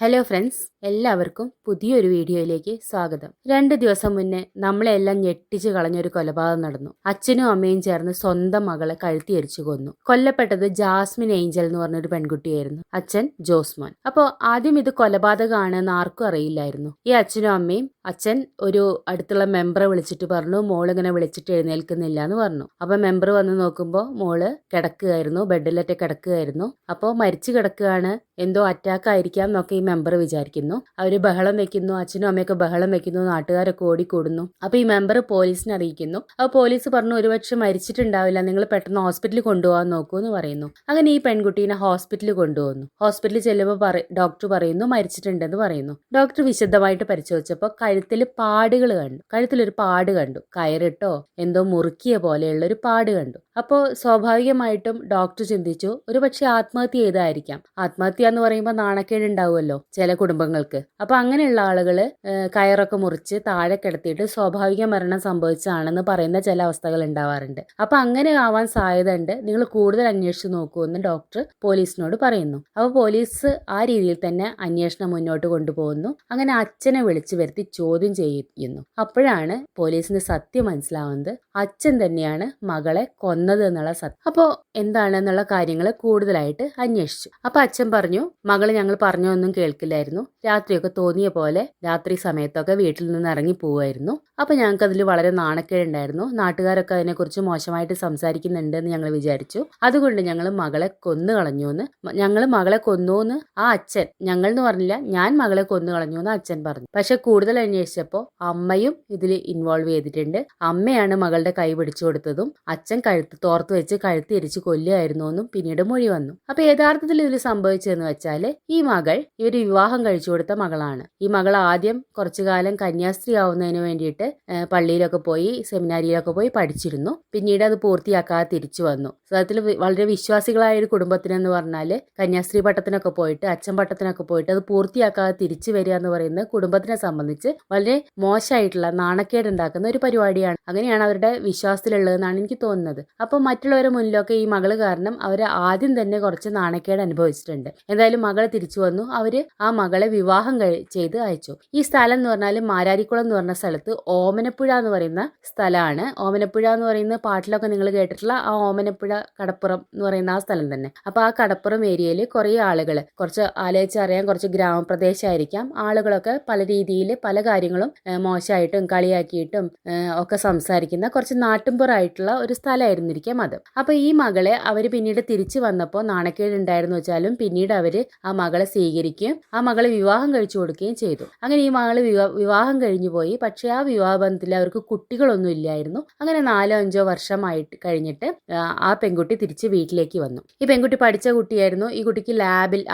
Hello friends, എല്ലാവർക്കും പുതിയൊരു വീഡിയോയിലേക്ക് സ്വാഗതം. 2 ദിവസം മുന്നേ നമ്മളെല്ലാം ഞെട്ടിച്ച് കളഞ്ഞൊരു കൊലപാതകം നടന്നു. അച്ഛനും അമ്മയും ചേർന്ന് സ്വന്തം മകളെ കഴുത്തിയരിച്ചു കൊന്നു. കൊല്ലപ്പെട്ടത് ജാസ്മിൻ ഏഞ്ചൽ എന്ന് പറഞ്ഞൊരു പെൺകുട്ടിയായിരുന്നു. അച്ഛൻ ജോസ്മോൻ. അപ്പോൾ ആദ്യം ഇത് കൊലപാതകമാണെന്ന് ആർക്കും അറിയില്ലായിരുന്നു. ഈ അച്ഛനും അമ്മയും അച്ഛൻ ഒരു അടുത്തുള്ള മെമ്പറെ വിളിച്ചിട്ട് പറഞ്ഞു, മോളിങ്ങനെ വിളിച്ചിട്ട് എഴുന്നേൽക്കുന്നില്ല എന്ന് പറഞ്ഞു. അപ്പൊ മെമ്പർ വന്ന് നോക്കുമ്പോൾ മോള് കിടക്കുകയായിരുന്നു, ബെഡിലൊക്കെ കിടക്കുകയായിരുന്നു. അപ്പോൾ മരിച്ചു കിടക്കുകയാണ്, എന്തോ അറ്റാക്ക് ആയിരിക്കാം എന്നൊക്കെ ഈ മെമ്പർ വിചാരിക്കുന്നു. അവര് ബഹളം വെക്കുന്നു, അച്ഛനും അമ്മയൊക്കെ ബഹളം വെക്കുന്നു, നാട്ടുകാരൊക്കെ ഓടിക്കൂടുന്നു. അപ്പൊ ഈ മെമ്പർ പോലീസിനെ അറിയിക്കുന്നു. അപ്പോൾ പോലീസ് പറഞ്ഞു, ഒരുപക്ഷെ മരിച്ചിട്ടുണ്ടാവില്ല, നിങ്ങൾ പെട്ടെന്ന് ഹോസ്പിറ്റലിൽ കൊണ്ടുപോകാൻ നോക്കൂ എന്ന് പറയുന്നു. അങ്ങനെ ഈ പെൺകുട്ടീനെ ഹോസ്പിറ്റലിൽ കൊണ്ടുപോകുന്നു. ഹോസ്പിറ്റലിൽ ചെല്ലുമ്പോൾ ഡോക്ടർ പറയുന്നു മരിച്ചിട്ടുണ്ടെന്ന് പറയുന്നു. ഡോക്ടർ വിശദമായിട്ട് പരിശോധിച്ചപ്പോൾ കഴുത്തിൽ പാടുകൾ കണ്ടു. കഴുത്തിലൊരു പാട് കണ്ടു, കയറിട്ടോ എന്തോ മുറുക്കിയ പോലെയുള്ള ഒരു പാട് കണ്ടു. അപ്പോൾ സ്വാഭാവികമായിട്ടും ഡോക്ടർ ചിന്തിച്ചു, ഒരുപക്ഷെ ആത്മഹത്യ ചെയ്തായിരിക്കാം. ആത്മഹത്യ എന്ന് പറയുമ്പോൾ നാണക്കേട് ഉണ്ടാവുമല്ലോ ചില കുടുംബങ്ങൾക്ക്. അപ്പൊ അങ്ങനെയുള്ള ആളുകള് കയറൊക്കെ മുറിച്ച് താഴെ കിടത്തിയിട്ട് സ്വാഭാവിക മരണം സംഭവിച്ചതാണെന്ന് പറയുന്ന ചില അവസ്ഥകൾ ഉണ്ടാവാറുണ്ട്. അപ്പൊ അങ്ങനെ ആവാൻ സാധ്യത ഉണ്ട്, നിങ്ങൾ കൂടുതൽ അന്വേഷിച്ച് നോക്കൂ എന്ന് ഡോക്ടർ പോലീസിനോട് പറയുന്നു. അപ്പൊ പോലീസ് ആ രീതിയിൽ തന്നെ അന്വേഷണം മുന്നോട്ട് കൊണ്ടുപോകുന്നു. അങ്ങനെ അച്ഛനെ വിളിച്ചു വരുത്തി ചോദ്യം ചെയ്യുന്നു. അപ്പോഴാണ് പോലീസിന് സത്യം മനസ്സിലാവുന്നത്, അച്ഛൻ തന്നെയാണ് മകളെ കൊന്നത് എന്നുള്ള സത്യം. അപ്പോൾ എന്താണെന്നുള്ള കാര്യങ്ങൾ കൂടുതലായിട്ട് അന്വേഷിച്ചു. അപ്പൊ അച്ഛൻ പറഞ്ഞു, മകള് ഞങ്ങൾ പറഞ്ഞൊന്നും കേൾക്കില്ലായിരുന്നു, രാത്രിയൊക്കെ തോന്നിയ പോലെ രാത്രി സമയത്തൊക്കെ വീട്ടിൽ നിന്ന് ഇറങ്ങി പോവായിരുന്നു. അപ്പൊ ഞങ്ങൾക്ക് അതിൽ വളരെ നാണക്കേടുണ്ടായിരുന്നു, നാട്ടുകാരൊക്കെ അതിനെക്കുറിച്ച് മോശമായിട്ട് സംസാരിക്കുന്നുണ്ട് എന്ന് ഞങ്ങൾ വിചാരിച്ചു. അതുകൊണ്ട് ഞങ്ങൾ മകളെ കൊന്നു കളഞ്ഞു എന്ന് ആ അച്ഛൻ, ഞങ്ങൾ എന്ന് പറഞ്ഞില്ല, ഞാൻ മകളെ കൊന്നു കളഞ്ഞു എന്ന് അച്ഛൻ പറഞ്ഞു. പക്ഷെ കൂടുതൽ അന്വേഷിച്ചപ്പോൾ അമ്മയും ഇതിൽ ഇൻവോൾവ് ചെയ്തിട്ടുണ്ട്. അമ്മയാണ് മകളുടെ കൈ പിടിച്ചു കൊടുത്തതും അച്ഛൻ തോർത്ത് വെച്ച് കഴുത്തി എരിച്ച് കൊല്ലുകയായിരുന്നു എന്നും പിന്നീട് മൊഴി വന്നു. അപ്പൊ യഥാർത്ഥത്തിൽ ഇതിൽ സംഭവിച്ചതെന്ന് വെച്ചാൽ, ഈ മകൾ ഇവര് വിവാഹം കഴിച്ചു കൊടുത്ത മകളാണ്. ഈ മകൾ ആദ്യം കുറച്ചു കാലം കന്യാസ്ത്രീ ആവുന്നതിന് വേണ്ടിയിട്ട് പള്ളിയിലൊക്കെ പോയി, സെമിനാരിയിലൊക്കെ പോയി പഠിച്ചിരുന്നു. പിന്നീട് അത് പൂർത്തിയാക്കാതെ തിരിച്ചു വന്നു. സത്യത്തിൽ വളരെ വിശ്വാസികളായ ഒരു കുടുംബത്തിനെന്ന് പറഞ്ഞാൽ കന്യാസ്ത്രീ പട്ടത്തിനൊക്കെ പോയിട്ട്, അച്ഛൻ പട്ടത്തിനൊക്കെ പോയിട്ട് അത് പൂർത്തിയാക്കാതെ തിരിച്ചു വരിക എന്ന് പറയുന്നത് കുടുംബത്തിനെ സംബന്ധിച്ച് വളരെ മോശമായിട്ടുള്ള നാണക്കേട് ഉണ്ടാക്കുന്ന ഒരു പരിപാടിയാണ്. അങ്ങനെയാണ് അവരുടെ വിശ്വാസത്തിലുള്ളതെന്നാണ് എനിക്ക് തോന്നുന്നത്. അപ്പൊ മറ്റുള്ളവരുടെ മുന്നിലൊക്കെ ഈ മകള് കാരണം അവർ ആദ്യം തന്നെ കുറച്ച് നാണക്കേട് അനുഭവിച്ചിട്ടുണ്ട്. എന്തായാലും മകള് തിരിച്ചു വന്നു. അവര് ആ മകളെ വിവാഹം ചെയ്ത് അയച്ചു. ഈ സ്ഥലം എന്ന് പറഞ്ഞാൽ മാരാരിക്കുളം എന്ന് പറഞ്ഞ സ്ഥലത്ത് ഓമനപ്പുഴ എന്ന് പറയുന്ന സ്ഥലമാണ്. ഓമനപ്പുഴ എന്ന് പറയുന്ന പാട്ടിലൊക്കെ നിങ്ങൾ കേട്ടിട്ടുള്ള ആ ഓമനപ്പുഴ കടപ്പുറം എന്ന് പറയുന്ന ആ സ്ഥലം തന്നെ. അപ്പൊ ആ കടപ്പുറം ഏരിയയിൽ കുറെ ആളുകൾ, കുറച്ച് ആലോചിച്ചറിയാൻ കുറച്ച് ഗ്രാമപ്രദേശമായിരിക്കാം, ആളുകളൊക്കെ പല രീതിയിൽ പല കാര്യങ്ങളും മോശമായിട്ടും കളിയാക്കിയിട്ടും ഒക്കെ സംസാരിക്കുന്ന കുറച്ച് നാട്ടുമ്പുറമായിട്ടുള്ള ഒരു സ്ഥലമായിരുന്നിരിക്കാം അത്. അപ്പൊ ഈ മകളെ അവര് പിന്നീട് തിരിച്ചു വന്നപ്പോൾ നാണക്കേട് ഉണ്ടായിരുന്നു വെച്ചാലും പിന്നീട് അവര് ആ മകളെ സ്വീകരിക്കുകയും ആ മകളെ വിവാഹം കഴിച്ചു കൊടുക്കുകയും ചെയ്തു. അങ്ങനെ ഈ മകള് വിവാഹം കഴിഞ്ഞു പോയി. പക്ഷെ ആ വിവാഹബന്ധത്തിൽ അവർക്ക് കുട്ടികളൊന്നും ഇല്ലായിരുന്നു. അങ്ങനെ 4-5 വർഷമായിട്ട് കഴിഞ്ഞിട്ട് ആ പെൺകുട്ടി തിരിച്ച് വീട്ടിലേക്ക് വന്നു. ഈ പെൺകുട്ടി പഠിച്ച കുട്ടിയായിരുന്നു. ഈ കുട്ടിക്ക്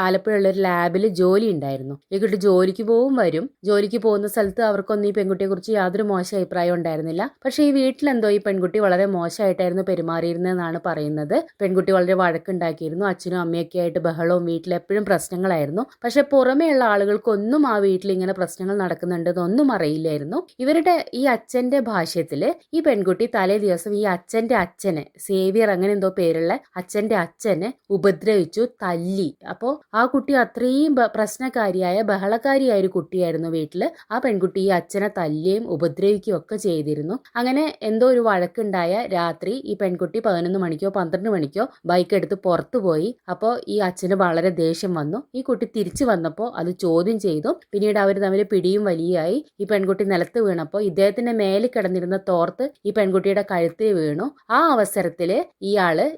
ആലപ്പുഴയുള്ള ഒരു ലാബിൽ ജോലി ഉണ്ടായിരുന്നു. ഈ കുട്ടി ജോലിക്ക് വരും. ജോലിക്ക് പോകുന്ന സ്ഥലത്ത് അവർക്കൊന്നും ഈ പെൺകുട്ടിയെ കുറിച്ച് യാതൊരു മോശം അഭിപ്രായം ഉണ്ടായിരുന്നില്ല. പക്ഷെ ഈ വീട്ടിലെന്തോ ഈ പെൺകുട്ടി വളരെ മോശമായിട്ടായിരുന്നു പെരുമാറിയിരുന്നതെന്നാണ് പറയുന്നത്. പെൺകുട്ടി വളരെ വഴക്കുണ്ടാക്കിയിരുന്നു, അച്ഛനും അമ്മയൊക്കെ ആയിട്ട് ബഹളവും, വീട്ടിലെപ്പോഴും പ്രശ്നങ്ങളായിരുന്നു. പക്ഷെ പുറമേയുള്ള ആളുകൾക്കൊന്നും ആ വീട്ടിൽ ഇങ്ങനെ പ്രശ്നങ്ങൾ നടക്കുന്നുണ്ടെന്നൊന്നും അറിയില്ലായിരുന്നു. ഇവരുടെ ഈ അച്ഛന്റെ ഭാഷ്യത്തില് ഈ പെൺകുട്ടി തലേ ദിവസം ഈ അച്ഛന്റെ അച്ഛനെ, സേവിയർ അങ്ങനെ എന്തോ പേരുള്ള അച്ഛന്റെ അച്ഛനെ ഉപദ്രവിച്ചു, തല്ലി. അപ്പോൾ ആ കുട്ടി അത്രയും പ്രശ്നക്കാരിയായ ബഹളക്കാരിയായ ഒരു കുട്ടിയായിരുന്നു വീട്ടില്. ആ പെൺകുട്ടി ഈ അച്ഛനെ തല്ലുകയും ഉപദ്രവിക്കുകയും ഒക്കെ ചെയ്തിരുന്നു. അങ്ങനെ എന്തോ ഒരു വഴക്കുണ്ടായ രാത്രി ഈ പെൺകുട്ടി 11 മണിക്കോ 12 മണിക്കോ ബൈക്ക് എടുത്ത് പുറത്തു പോയി. അപ്പോൾ ഈ അച്ഛന് വളരെ ദേഷ്യം വന്നു. ഈ കുട്ടി തിരിച്ചു വന്നപ്പോൾ അത് ചോദ്യം ചെയ്തു. പിന്നീട് അവർ തമ്മിൽ പിടിയും വലിയായി. ഈ പെൺകുട്ടി നിലത്ത് വീണപ്പോൾ ഇദ്ദേഹത്തിന്റെ മേലിൽ കിടന്നിരുന്ന തോർത്ത് ഈ പെൺകുട്ടിയുടെ കഴുത്തിൽ വീണു. ആ അവസരത്തില്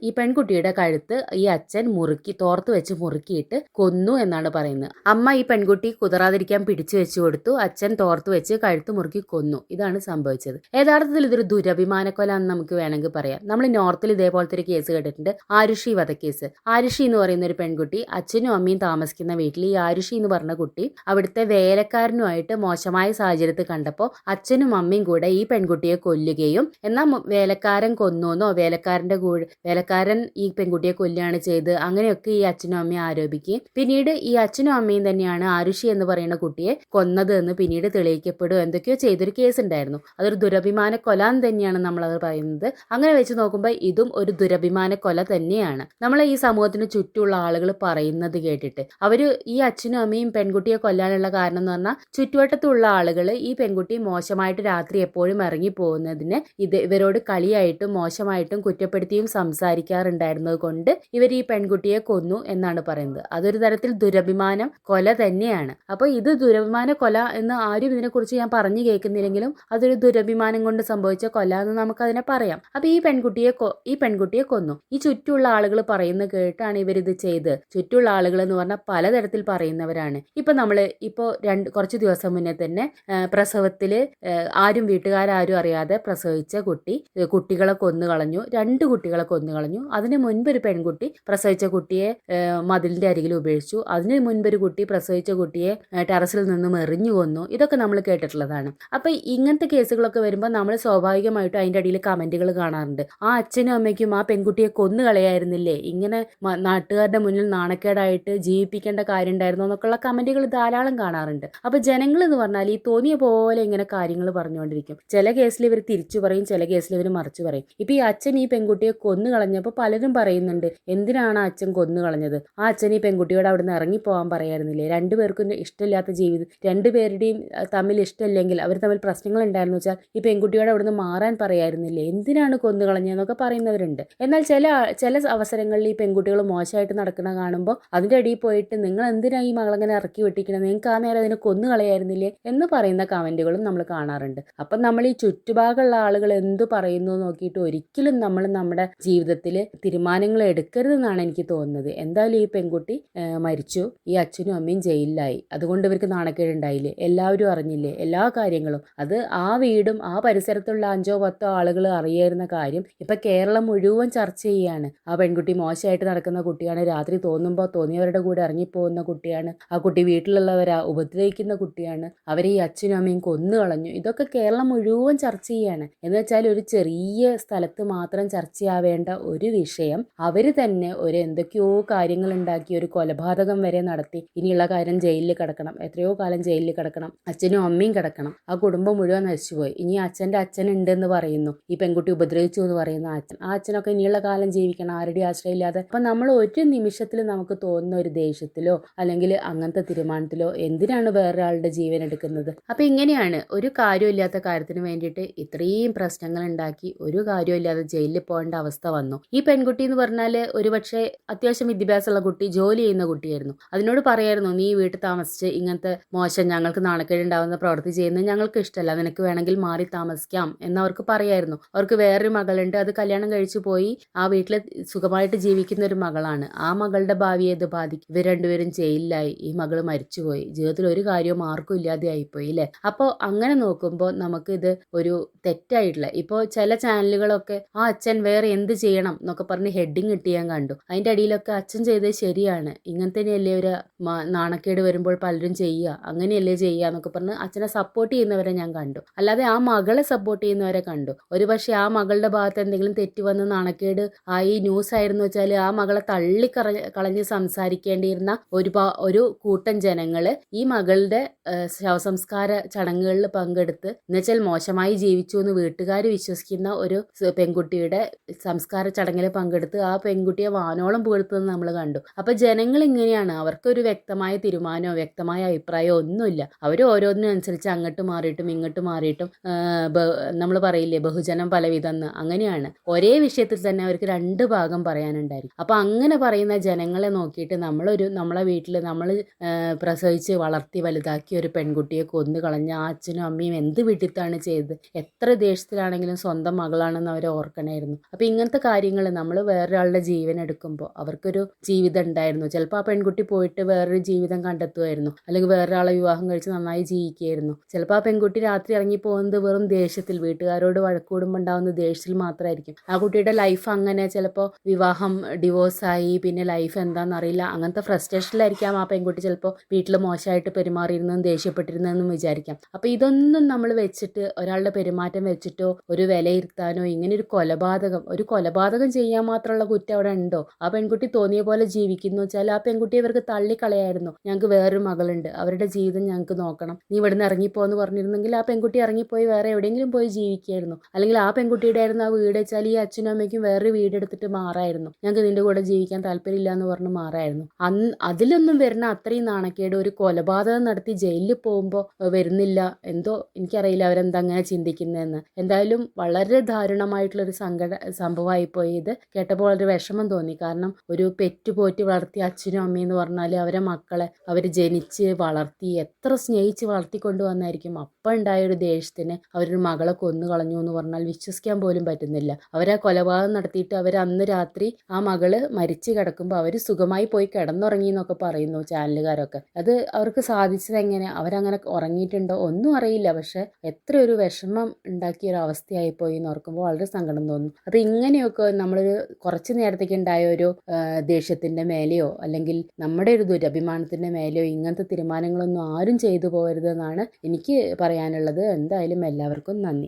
ഈ പെൺകുട്ടിയുടെ കഴുത്ത് ഈ അച്ഛൻ തോർത്ത് വെച്ച് മുറുക്കിയിട്ട് കൊന്നു എന്നാണ് പറയുന്നത്. അമ്മ ഈ പെൺകുട്ടി കുതിരാതിരിക്കാൻ പിടിച്ചു വെച്ചു കൊടുത്തു. അച്ഛൻ തോർത്ത് വെച്ച് കഴുത്ത് മുറുക്കി കൊന്നു. ഇതാണ് സംഭവിച്ചത്. യഥാർത്ഥത്തിൽ ഇതൊരു ദുരഭിമാനക്കൊല എന്ന് നമുക്ക് വേണമെങ്കിൽ പറയാം. നമ്മൾ നോർത്തിൽ ഇതേപോലത്തെ ഒരു കേസ് കേട്ടിട്ടുണ്ട്, ആരുഷി വധക്കേസ്. ആരുഷി എന്ന് പറയുന്ന ഒരു പെൺകുട്ടി അച്ഛനും അമ്മയും താമസിക്കുന്ന വീട്ടിൽ ഈ ആരുഷി എന്ന് പറഞ്ഞ കുട്ടി അവിടുത്തെ വേലക്കാരനുമായിട്ട് മോശമായ സാഹചര്യത്തിൽ കണ്ടപ്പോൾ അച്ഛനും അമ്മയും കൂടെ ഈ പെൺകുട്ടിയെ കൊല്ലുകയും, എന്നാൽ വേലക്കാരൻ കൊന്നുവെന്നോ വേലക്കാരൻ ഈ പെൺകുട്ടിയെ കൊല്ലുകയാണ് ചെയ്ത്, അങ്ങനെയൊക്കെ ഈ അച്ഛനും അമ്മയും ആരോപിക്കുകയും പിന്നീട് ഈ അച്ഛനും അമ്മയും തന്നെയാണ് ആരുഷി എന്ന് പറയുന്ന കുട്ടിയെ കൊന്നത് എന്ന് പിന്നീട് തെളിയിക്കപ്പെടും എന്തൊക്കെയോ ചെയ്തൊരു കേസ് ഉണ്ടായിരുന്നു. അതൊരു ദുരഭിമാന കൊല തന്നെയാണ് നമ്മളത് പറയുന്നത്. അങ്ങനെ വെച്ച് നോക്കുമ്പോൾ ഇതും ഒരു ദുരഭിമാന കൊല തന്നെയാണ്. നമ്മളെ ഈ സമൂഹത്തിന് ചുറ്റുമുള്ള ആളുകൾ പറയുന്നത് കേട്ടിട്ട് അവര് ഈ അച്ഛനും അമ്മയും പെൺകുട്ടിയെ കൊല്ലാനുള്ള കാരണം എന്ന് പറഞ്ഞാൽ ചുറ്റുവട്ടത്തുള്ള ആളുകൾ ഈ പെൺകുട്ടി മോശമായിട്ട് രാത്രി എപ്പോഴും ഇറങ്ങി പോകുന്നതിന് ഇവരോട് കളിയായിട്ടും മോശമായിട്ടും കുറ്റപ്പെടുത്തിയും സംസാരിക്കാറുണ്ടായിരുന്നത് കൊണ്ട് ഇവർ ഈ പെൺകുട്ടിയെ കൊന്നു എന്നാണ് പറയുന്നത്. അതൊരു തരത്തിൽ ദുരഭിമാനം കൊല തന്നെയാണ്. അപ്പൊ ഇത് ദുരഭിമാന കൊല എന്ന് ആരും ഇതിനെക്കുറിച്ച് ഞാൻ പറഞ്ഞു കേൾക്കുന്നില്ലെങ്കിലും അതൊരു ദുരഭിമാനം കൊണ്ട് സംഭവിച്ച കൊല എന്ന് നമുക്ക് അതിനെ പറയാം. അപ്പൊ ഈ പെൺകുട്ടിയെ കൊന്നു. ഈ ചുറ്റുള്ള ആളുകൾ പറയുന്ന കേട്ടാണ് ഇവരിത് ചെയ്ത്. ചുറ്റുള്ള ആളുകൾ എന്ന് പറഞ്ഞാൽ പലതരത്തിൽ പറയുന്നവരാണ്. കുറച്ച് ദിവസം മുന്നേ തന്നെ പ്രസവത്തില് വീട്ടുകാരും അറിയാതെ പ്രസവിച്ച കുട്ടികളെ കൊന്നു കളഞ്ഞു. 2 കുട്ടികളെ കൊന്നു കളഞ്ഞു. അതിന് മുൻപ് ഒരു പെൺകുട്ടി പ്രസവിച്ച കുട്ടിയെ മതിലിന്റെ അരികിൽ ഉപേക്ഷിച്ചു. അതിന് മുൻപ് ഒരു കുട്ടി പ്രസവിച്ച കുട്ടിയെ ടെറസിൽ നിന്നും എറിഞ്ഞു കൊന്നു. ഇതൊക്കെ നമ്മൾ കേട്ടിട്ടുള്ളതാണ്. അപ്പൊ ഇങ്ങനത്തെ കേസുകളൊക്കെ വരുമ്പോൾ നമ്മൾ സ്വാഭാവികമായിട്ടും അതിന്റെ അടിയിൽ കമന്റുകൾ കാണാറുണ്ട്. ആ അച്ഛനും അമ്മയ്ക്കും ആ പെൺകുട്ടിയെ കൊന്നു കളയായിരുന്നില്ലേ, ഇങ്ങനെ നാട്ടുകാരുടെ മുന്നിൽ നാണക്കേടായിട്ട് ജീവിപ്പിക്കേണ്ട കാര്യം ഉണ്ടായിരുന്നു എന്നൊക്കെയുള്ള കമന്റുകൾ ധാരാളം കാണാറുണ്ട്. അപ്പൊ ജനങ്ങൾ എന്ന് പറഞ്ഞാൽ ഈ തോന്നിയ പോലെ ഇങ്ങനെ കാര്യങ്ങൾ പറഞ്ഞുകൊണ്ടിരിക്കും. ചില കേസിൽ ഇവർ തിരിച്ചു പറയും, ചില കേസിൽ ഇവർ മറിച്ചു പറയും. ഇപ്പൊ ഈ അച്ഛൻ ഈ പെൺകുട്ടിയെ കൊന്നു കളഞ്ഞപ്പോൾ പലരും പറയുന്നുണ്ട്, എന്തിനാണ് അച്ഛൻ കൊന്നു കളഞ്ഞത്? ആ അച്ഛൻ ഈ പെൺകുട്ടിയോട് അവിടെ നിന്ന് ഇറങ്ങിപ്പോകാൻ പറയായിരുന്നില്ലേ? രണ്ടുപേർക്കും ഇഷ്ടമില്ലാത്ത ജീവിതം, രണ്ടുപേരുടെയും തമ്മിൽ ഇഷ്ടമില്ലെങ്കിൽ അവർ തമ്മിൽ പ്രശ്നങ്ങൾ ഉണ്ടായിരുന്നു വെച്ചാൽ ഈ പെൺകുട്ടിയോട് അവിടെ നിന്ന് മാറാൻ പറയായിരുന്നില്ലേ? എന്തിനാണ് കൊന്നു കളഞ്ഞതെന്നൊക്കെ പറയുന്നവരുണ്ട്. എന്നാൽ ചില അവസരങ്ങളിൽ ഈ പെൺകുട്ടികൾ മോശമായിട്ട് നടക്കുന്ന കാണുമ്പോൾ അതിന്റെ അടിയിൽ പോയിട്ട് നിങ്ങൾ എന്തിനാ ഈ മകളങ്ങനെ ഇറക്കി വെട്ടിക്കണം, നിങ്ങൾക്ക് ആ നേരം അതിനെ കൊന്നു കളയായിരുന്നില്ലേ എന്ന് പറയുന്ന കമന്റുകളും നമ്മൾ കാണാറുണ്ട്. അപ്പം നമ്മൾ ഈ ചുറ്റുഭാഗമുള്ള ആളുകൾ എന്തു പറയുന്നു നോക്കിയിട്ട് ഒരിക്കലും നമ്മൾ നമ്മുടെ ജീവിതത്തിൽ തീരുമാനങ്ങൾ എടുക്കരുതെന്നാണ് എനിക്ക് തോന്നുന്നത്. എന്തായാലും ഈ പെൺകുട്ടി മരിച്ചു, ഈ അച്ഛനും അമ്മയും ജയിലിലായി. അതുകൊണ്ട് ഇവർക്ക് നാണക്കേടുണ്ടായില്ലേ? എല്ലാവരും അറിഞ്ഞില്ലേ എല്ലാ കാര്യങ്ങളും? അത് ആ വീടും ആ പരിസരത്തുള്ള 5-10 ആളുകൾ അറിയായിരുന്ന കാര്യം ഇപ്പൊ കേരളം മുഴുവൻ ചർച്ച ചെയ്യാണ്. ആ പെൺകുട്ടി മോശമായിട്ട് നടക്കുന്ന കുട്ടിയാണ്, രാത്രി തോന്നുമ്പോൾ തോന്നിയവരുടെ കൂടെ ഇറങ്ങിപ്പോകുന്ന കുട്ടിയാണ്, ആ കുട്ടി വീട്ടിലുള്ളവരാ ഉപദ്രവിക്കുന്ന കുട്ടിയാണ്, അവരെ ഈ അച്ഛനും അമ്മയും കൊന്നു കളഞ്ഞു. ഇതൊക്കെ കേരളം മുഴുവൻ ചർച്ച ചെയ്യാണ്. എന്ന് വെച്ചാൽ ഒരു ചെറിയ സ്ഥലത്ത് മാത്രം ചർച്ചയാവേണ്ട ഒരു വിഷയം അവര് തന്നെ എന്തൊക്കെയോ കാര്യങ്ങൾ ഉണ്ടാക്കി ഒരു കൊലപാതകം വരെ നടത്തി. ഇനിയുള്ള കാര്യം ജയിലിൽ കിടക്കണം, എത്രയോ കാലം ജയിലിൽ കിടക്കണം, അച്ഛനും അമ്മയും കിടക്കണം, ആ കുടുംബം മുഴുവൻ നശിച്ചുപോയി. ഇനി അച്ഛൻ്റെ അച്ഛനുണ്ടെന്ന് പറയുന്നു, ഈ പെൺകുട്ടി ഉപദ്രവിച്ചു എന്ന് പറയുന്ന ആ അച്ഛനൊക്കെ ഇനിയുള്ള കാലം ജീവിക്കണം, ആരുടെ ആശ്രയം ഇല്ലാതെ. അപ്പം നമ്മൾ ഒരു നിമിഷത്തിൽ നമുക്ക് തോന്നുന്ന ഒരു ദേഷ്യത്തിലോ അല്ലെങ്കിൽ അങ്ങനത്തെ തീരുമാനത്തിലോ എന്തിനാണ് വേറൊരാളുടെ ജീവൻ എടുക്കുന്നത്? അപ്പം ഇങ്ങനെയാണ് ഒരു കാര്യമില്ലാത്ത കാര്യത്തിന് വേണ്ടിയിട്ട് ഇത്രയും പ്രശ്നങ്ങൾ ഉണ്ടാക്കി ഒരു കാര്യമില്ലാതെ ജയിലിൽ പോകേണ്ട അവസ്ഥ വന്നു. ഈ പെൺകുട്ടി എന്ന് പറഞ്ഞാൽ ഒരുപക്ഷെ അത്യാവശ്യം വിദ്യാഭ്യാസമുള്ള കുട്ടി, ജോലി ചെയ്യുന്ന കുട്ടിയായിരുന്നു. അതിനോട് പറയായിരുന്നു, നീ വീട്ടിൽ താമസിച്ച് ഇങ്ങനത്തെ മോശം ഞങ്ങൾക്ക് നാണക്കേടുണ്ടാവുന്ന പ്രവൃത്തി ചെയ്യുന്നത് ഞങ്ങൾക്ക് ഇഷ്ടമല്ല, നിനക്ക് വേണമെങ്കിൽ മാറി താമസിക്കാം എന്നവർക്ക് പറയായിരുന്നു. അവർക്ക് വേറൊരു മകളുണ്ട്, അത് കല്യാണം കഴിച്ചു പോയി ആ വീട്ടിൽ സുഖമായിട്ട് ജീവിക്കുന്ന ഒരു മകളാണ്. ആ മകളുടെ ഭാവിയെ ഇത് ബാധിക്കും. ഇവർ രണ്ടുപേരും ജയിലിലായി, ഈ മകൾ മരിച്ചുപോയി, ജീവിതത്തിൽ ഒരു കാര്യവും ആർക്കും ഇല്ലാതെ ആയിപ്പോയി അല്ലേ? അപ്പോൾ അങ്ങനെ നോക്കുമ്പോൾ നമുക്ക് ഇത് ഒരു തെറ്റായിട്ടില്ല. ഇപ്പോൾ ചില ചാനലുകളൊക്കെ ആ അച്ഛൻ വേറെ എന്ത് ചെയ്യണം എന്നൊക്കെ പറഞ്ഞ് ഹെഡിങ് ഇട്ട് ഞാൻ കണ്ടു. അതിന്റെ അടിയിലൊക്കെ അച്ഛൻ ചെയ്തത് ശരിയാണ്, ഇങ്ങനെ തന്നെയല്ലേ ഒരു നാണക്കേട് വരുമ്പോൾ പലരും ചെയ്യുക, അങ്ങനെയല്ലേ ചെയ്യുക എന്നൊക്കെ പറഞ്ഞ് അച്ഛനെ സപ്പോർട്ട് ചെയ്യുന്നവരെ ഞാൻ കണ്ടു. അല്ലാതെ ആ മകളെ സപ്പോർട്ട് ചെയ്യുന്നവരെ കണ്ടു. ഒരുപക്ഷെ ആ മകളുടെ ഭാഗത്ത് എന്തെങ്കിലും തെറ്റ് വന്ന് നാണക്കേട് ആയി ന്യൂസ് ആയിരുന്നു വെച്ചാൽ ആ മകളെ കളഞ്ഞ് സംസാരിക്കേണ്ടിയിരുന്ന ഒരു കൂട്ടം ജനങ്ങള് ഈ മകളുടെ ശവസംസ്കാര ചടങ്ങുകളിൽ പങ്കെടുത്ത് എന്നുവെച്ചാൽ മോശമായി ജീവിച്ചു എന്ന് വീട്ടുകാർ വിശ്വസിക്കുന്ന ഒരു പെൺകുട്ടിയുടെ സംസ്കാര ചടങ്ങിൽ പങ്കെടുത്ത് ആ പെൺകുട്ടിയെ വാനോളം പുകഴ്ത്തുന്നത് നമ്മൾ കണ്ടു. അപ്പൊ ജനങ്ങൾ ഇങ്ങനെയാണ്, അവർക്കൊരു വ്യക്തമായ തീരുമാനമോ വ്യക്തമായ അഭിപ്രായമോ ഒന്നുമില്ല. അവർ ഓരോന്നിനനുസരിച്ച് അങ്ങോട്ട് മാറിയിട്ടും ഇങ്ങോട്ട് മാറിയിട്ടും നമ്മൾ പറയില്ലേ ബഹുജനം പലവിധന്ന്, അങ്ങനെയാണ്. ഒരേ വിഷയത്തിൽ തന്നെ അവർക്ക് 2 ഭാഗം പറയാനുണ്ടായിരിക്കും. അപ്പൊ അങ്ങനെ പറയുന്ന ജനങ്ങളെ നോക്കിയിട്ട് നമ്മളെ വീട്ടിൽ നമ്മൾ പ്രസവിച്ച് വളർത്തി വലുതാക്കിയ ഒരു പെൺകുട്ടിയെ കൊന്നു കളഞ്ഞ ആ അച്ഛനും അമ്മയും എന്ത് വിഡിത്താണ് ചെയ്തത്? എത്ര ദേശത്തിലാണെങ്കിലും സ്വന്തം മകളാണെന്ന് അവരെ ഓർക്കണമായിരുന്നു. അപ്പൊ ഇങ്ങനത്തെ കാര്യങ്ങൾ നമ്മൾ വേറൊരാളുടെ ജീവൻ എടുക്കുമ്പോൾ അവർക്കൊരു ജീവിതം ഉണ്ടായിരുന്നു. ചിലപ്പോൾ ആ പെൺകുട്ടി പോയിട്ട് വേറൊരു ജീവിതം കണ്ടെത്തുമായിരുന്നു, അല്ലെങ്കിൽ വേറൊരാളെ വിവാഹം കഴിച്ച് നന്നായി ജീവിക്കുകയായിരുന്നു. ചിലപ്പോൾ ആ പെൺകുട്ടി രാത്രി ഇറങ്ങി പോകുന്നത് വെറും ദേഷ്യത്തിൽ, വീട്ടുകാരോട് വഴക്കൂടുമ്പോൾ ഉണ്ടാകുന്ന ദേഷ്യത്തിൽ മാത്രമായിരിക്കും. ആ കുട്ടിയുടെ ലൈഫ് അങ്ങനെ ചിലപ്പോൾ വിവാഹം ഡിവോഴ്സായി, പിന്നെ ലൈഫ് എന്താണെന്നറിയില്ല, അങ്ങനത്തെ ഫ്രസ്ട്രേഷനിലായിരിക്കാം ആ പെൺകുട്ടി ചിലപ്പോൾ വീട്ടിൽ മോശമായിട്ട് പെരുമാറിയിരുന്നെന്നും ദേഷ്യപ്പെട്ടിരുന്നെന്നും വിചാരിക്കാം. അപ്പൊ ഇതൊന്നും നമ്മൾ വെച്ചിട്ട് ഒരാളുടെ പെരുമാറ്റം വെച്ചിട്ടോ ഒരു വിലയിരുത്താനോ, ഇങ്ങനെ ഒരു കൊലപാതകം ചെയ്യാൻ മാത്രമുള്ള കുറ്റം അവിടെ ഉണ്ടോ? ആ പെൺകുട്ടി തോന്നിയ പോലെ ജീവിക്കുന്നു വെച്ചാൽ ആ പെൺകുട്ടിയെ ഇവർക്ക് തള്ളിക്കളയായിരുന്നു. ഞങ്ങൾക്ക് വേറൊരു മകളുണ്ട്, അവരുടെ ജീവിതം ഞങ്ങൾക്ക് നോക്കണം, നീ ഇവിടുന്ന് ഇറങ്ങിപ്പോന്ന് പറഞ്ഞിരുന്നെങ്കിൽ ആ പെൺകുട്ടി ഇറങ്ങിപ്പോയി വേറെ എവിടെയെങ്കിലും പോയി ജീവിക്കായിരുന്നു. അല്ലെങ്കിൽ ആ പെൺകുട്ടിയുടെ ആയിരുന്നു ആ വീട് വെച്ചാൽ ഈ അച്ഛനും അമ്മയ്ക്കും വേറൊരു വീടെടുത്തിട്ട് മാറായിരുന്നു. ഞങ്ങൾക്ക് നിന്റെ കൂടെ ജീവിക്കാൻ താല്പര്യമില്ല എന്ന് പറഞ്ഞ് മാറായിരുന്നു. അതിലൊന്നും വരുന്ന അത്രയും നാണക്കേട് ഒരു കൊലപാതകം നടത്തി ജയിലിൽ പോകുമ്പോൾ വരുന്നില്ല. എന്തോ എനിക്കറിയില്ല അവരെന്താ അങ്ങനെ ചിന്തിക്കുന്നതെന്ന്. എന്തായാലും വളരെ ദാരുണമായിട്ടുള്ളൊരു സംഭവമായി പോയി. ഇത് കേട്ടപ്പോൾ വളരെ വിഷമം തോന്നി. കാരണം ഒരു പെറ്റ് പോറ്റി വളർത്തിയ അച്ഛനും അമ്മയും എന്ന് പറഞ്ഞാൽ അവരെ മക്കളെ അവർ ജനിച്ച് വളർത്തി എത്ര സ്നേഹിച്ച് വളർത്തിക്കൊണ്ട് വന്നായിരിക്കും. അപ്പം ഉണ്ടായ ഒരു ദേഷ്യത്തിന് അവരൊരു മകളെ കൊന്നു കളഞ്ഞു എന്ന് പറഞ്ഞാൽ വിശ്വസിക്കാൻ പോലും പറ്റുന്നില്ല. അവരാ കൊലപാതകം നടത്തിയിട്ട് അവർ അന്ന് രാത്രി ആ മകള് മരിച്ചു കിടക്കുമ്പോൾ അവർ സുഖമായി പോയി കിടന്നുറങ്ങി എന്നൊക്കെ പറയുന്നു ചാനലുകാരൊക്കെ. അത് അവർക്ക് സാധിച്ചത് എങ്ങനെ? അവരങ്ങനെ ഉറങ്ങിയിട്ടുണ്ടോ ഒന്നും അറിയില്ല. പക്ഷെ എത്ര ഒരു വിഷമം ഉണ്ടാക്കിയ ഒരു അവസ്ഥയായി പോയി എന്ന് ഓർക്കുമ്പോൾ വളരെ സങ്കടം തോന്നുന്നു. അപ്പം ഇങ്ങനെയൊക്കെ നമ്മളൊരു കുറച്ച് നേരത്തേക്ക് ഉണ്ടായ ഒരു ദേഷ്യത്തിൻ്റെ മേലെയോ അല്ലെങ്കിൽ നമ്മുടെ ഒരു ദുരഭിമാനത്തിൻ്റെ മേലെയോ ഇങ്ങനത്തെ തീരുമാനങ്ങളൊന്നും ആരും ചെയ്തു പോകരുതെന്നാണ് എനിക്ക് പറയാനുള്ളത്. എന്തായാലും എല്ലാവർക്കും നന്ദി.